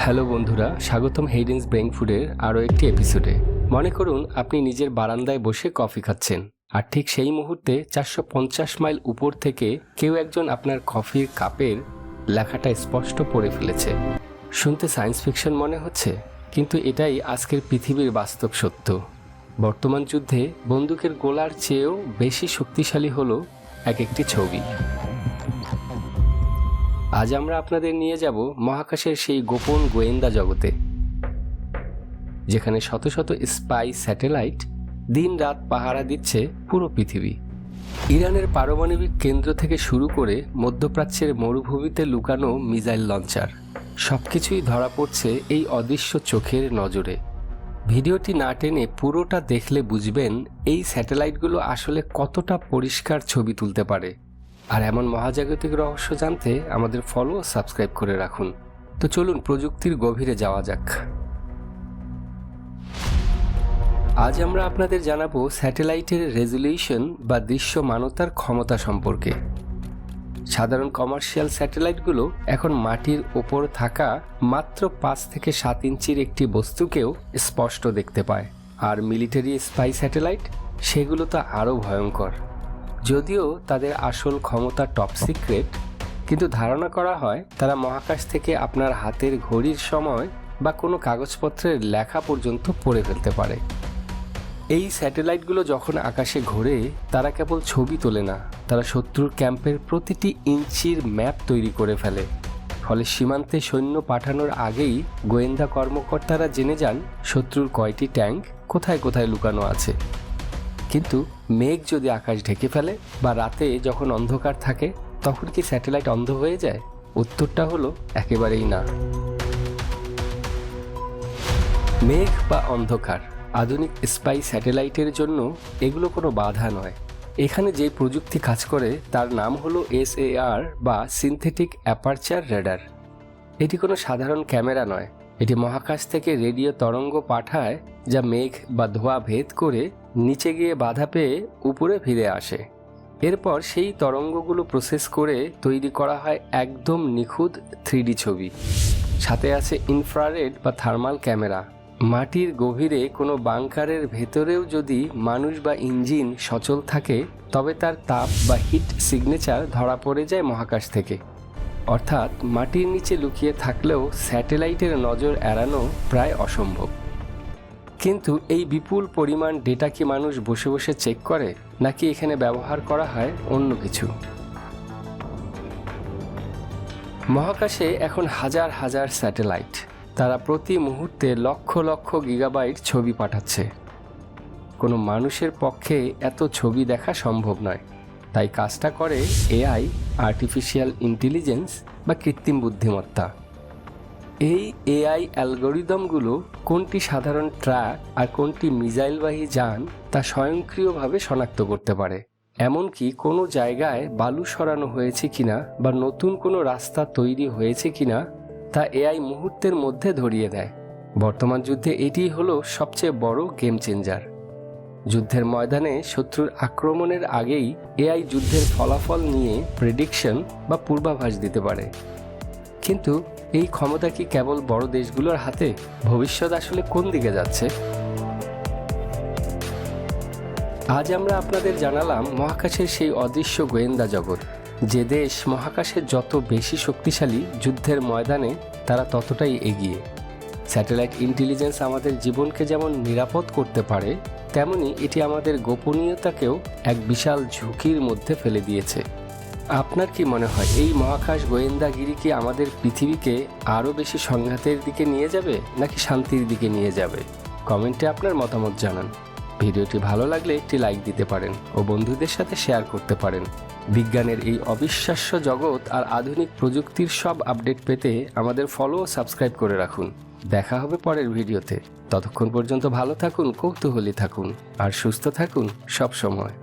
Hello বন্ধুরা, স্বাগতম হেইডেন্স brain ফুডের আরও একটি এপিসোডে। মনে করুন আপনি নিজের বারান্দায় বসে কফি খাচ্ছেন, আর ঠিক সেই মুহূর্তে 450 মাইল উপর থেকে কেউ একজন আপনার কফির কাপের লেখাটা স্পষ্ট পড়ে ফেলেছে। শুনতে সায়েন্স ফিকশন মনে হচ্ছে, কিন্তু এটাই আজকের পৃথিবীর বাস্তব সত্য। বর্তমান যুদ্ধে বন্দুকের গোলার চেয়েও বেশি শক্তিশালী হলো এক একটি ছবি। আজ আমরা আপনাদের নিয়ে যাব মহাকাশের সেই গোপন গোয়েন্দা জগতে, যেখানে শত শত স্পাই স্যাটেলাইট দিন রাত পাহারা দিচ্ছে পুরো পৃথিবী। ইরানের পারমাণবিক কেন্দ্র থেকে শুরু করে মধ্যপ্রাচ্যের মরুভূমিতে লুকানো মিসাইল লঞ্চার, সবকিছুই ধরা পড়ছে এই অদৃশ্য চোখের নজরে। ভিডিওটি না টেনে পুরোটা দেখলে বুঝবেন এই স্যাটেলাইটগুলো আসলে কতটা পরিষ্কার ছবি তুলতে পারে। আর এমন মহাজাগতিক রহস্য জানতে আমাদের ফলো ও সাবস্ক্রাইব করে রাখুন। তো চলুন প্রযুক্তির গভীরে যাওয়া যাক। আজ আমরা আপনাদের জানাবো স্যাটেলাইটের রেজলিউশন বা দৃশ্যমানতার ক্ষমতা সম্পর্কে। সাধারণ কমার্শিয়াল স্যাটেলাইটগুলো এখন মাটির ওপর থাকা মাত্র 5 থেকে 7 ইঞ্চির একটি বস্তুকেও স্পষ্ট দেখতে পায়, আর মিলিটারি স্পাই স্যাটেলাইট সেগুলো তো আরও ভয়ঙ্কর। যদিও তাদের আসল ক্ষমতা টপ সিক্রেট, কিন্তু ধারণা করা হয় তারা মহাকাশ থেকে আপনার হাতের ঘড়ির সময় বা কোনো কাগজপত্রের লেখা পর্যন্ত পড়ে ফেলতে পারে। এই স্যাটেলাইটগুলো যখন আকাশে ঘোরে, তারা কেবল ছবি তোলে না, তারা শত্রুর ক্যাম্পের প্রতিটি ইঞ্চির ম্যাপ তৈরি করে ফেলে। ফলে সীমান্তে সৈন্য পাঠানোর আগেই গোয়েন্দা কর্মকর্তারা জেনে যান শত্রুর কয়টি ট্যাঙ্ক কোথায় কোথায় লুকানো আছে। কিন্তু মেঘ যদি আকাশ ঢেকে ফেলে বা রাতে যখন অন্ধকার থাকে, তখন কি স্যাটেলাইট অন্ধ হয়ে যায়? উত্তরটা হলো একেবারেই না। মেঘ বা অন্ধকার আধুনিক স্পাই স্যাটেলাইটের জন্য এগুলো কোনো বাধা নয়। এখানে যে প্রযুক্তি কাজ করে তার নাম হলো SAR বা সিনথেটিক অ্যাপারচার রেডার। এটি কোনো সাধারণ ক্যামেরা নয়, এটি মহাকাশ থেকে রেডিও তরঙ্গ পাঠায়, যা মেঘ বা ধোঁয়া ভেদ করে নিচে গিয়ে বাধা পেয়ে উপরে ফিরে আসে। এরপর সেই তরঙ্গগুলো প্রসেস করে তৈরি করা হয় একদম নিখুঁত 3D ছবি। সাথে আছে ইনফ্রারেড বা থার্মাল ক্যামেরা। মাটির গভীরে কোনো বাংকারের ভেতরেও যদি মানুষ বা ইঞ্জিন সচল থাকে, তবে তার তাপ বা হিট সিগনেচার ধরা পড়ে যায় মহাকাশ থেকে। অর্থাৎ মাটির নিচে লুকিয়ে থাকলেও স্যাটেলাইটের নজর এড়ানো প্রায় অসম্ভব। কিন্তু এই বিপুল পরিমাণ ডেটা কি মানুষ বসে বসে চেক করে, নাকি এখানে ব্যবহার করা হয় অন্য কিছু? মহাকাশে এখন হাজার হাজার স্যাটেলাইট, তারা প্রতি মুহূর্তে লক্ষ লক্ষ গিগাবাইট ছবি পাঠাচ্ছে। কোনো মানুষের পক্ষে এত ছবি দেখা সম্ভব নয়, তাই কাজটা করে AI, আর্টিফিশিয়াল ইন্টেলিজেন্স বা কৃত্রিম বুদ্ধিমত্তা। এই AI অ্যালগোরিদমগুলো কোনটি সাধারণ ট্রাক আর কোনটি মিসাইলবাহী যান তা স্বয়ংক্রিয়ভাবে শনাক্ত করতে পারে। এমনকি কোনো জায়গায় বালু সরানো হয়েছে কিনা বা নতুন কোনো রাস্তা তৈরি হয়েছে কিনা তা AI মুহূর্তের মধ্যে ধরিয়ে দেয়। বর্তমান যুদ্ধে এটিই হলো সবচেয়ে বড় গেম চেঞ্জার। যুদ্ধের ময়দানে শত্রুর আক্রমণের আগেই AI যুদ্ধের ফলাফল নিয়ে প্রেডিকশন বা পূর্বাভাস দিতে পারে। কিন্তু এই ক্ষমতা কি কেবল বড় দেশগুলোর হাতে? ভবিষ্যৎ আসলে কোন দিকে যাচ্ছে? আজ আমরা আপনাদের জানালাম মহাকাশের সেই অদৃশ্য গোয়েন্দা জগৎ। যে দেশ মহাকাশের যত বেশি শক্তিশালী, যুদ্ধের ময়দানে তারা ততটাই এগিয়ে। স্যাটেলাইট ইন্টেলিজেন্স আমাদের জীবনকে যেমন নিরাপদ করতে পারে, তেমনি এটি আমাদের গোপনীয়তাকেও এক বিশাল ঝুঁকির মধ্যে ফেলে দিয়েছে। আপনার কি মনে হয় এই মহাকাশ গোয়েন্দাগিরি কি আমাদের পৃথিবীকে আরও বেশি সংঘাতের দিকে নিয়ে যাবে, নাকি শান্তির দিকে নিয়ে যাবে? কমেন্টে আপনার মতামত জানান। ভিডিওটি ভালো লাগলে একটি লাইক দিতে পারেন ও বন্ধুদের সাথে শেয়ার করতে পারেন। বিজ্ঞানের এই অবিশ্বাস্য জগৎ আর আধুনিক প্রযুক্তির সব আপডেট পেতে আমাদের ফলো ও সাবস্ক্রাইব করে রাখুন। দেখা হবে পরের ভিডিওতে। ততক্ষণ পর্যন্ত ভালো থাকুন, কৌতূহলী থাকুন আর সুস্থ থাকুন সব সময়।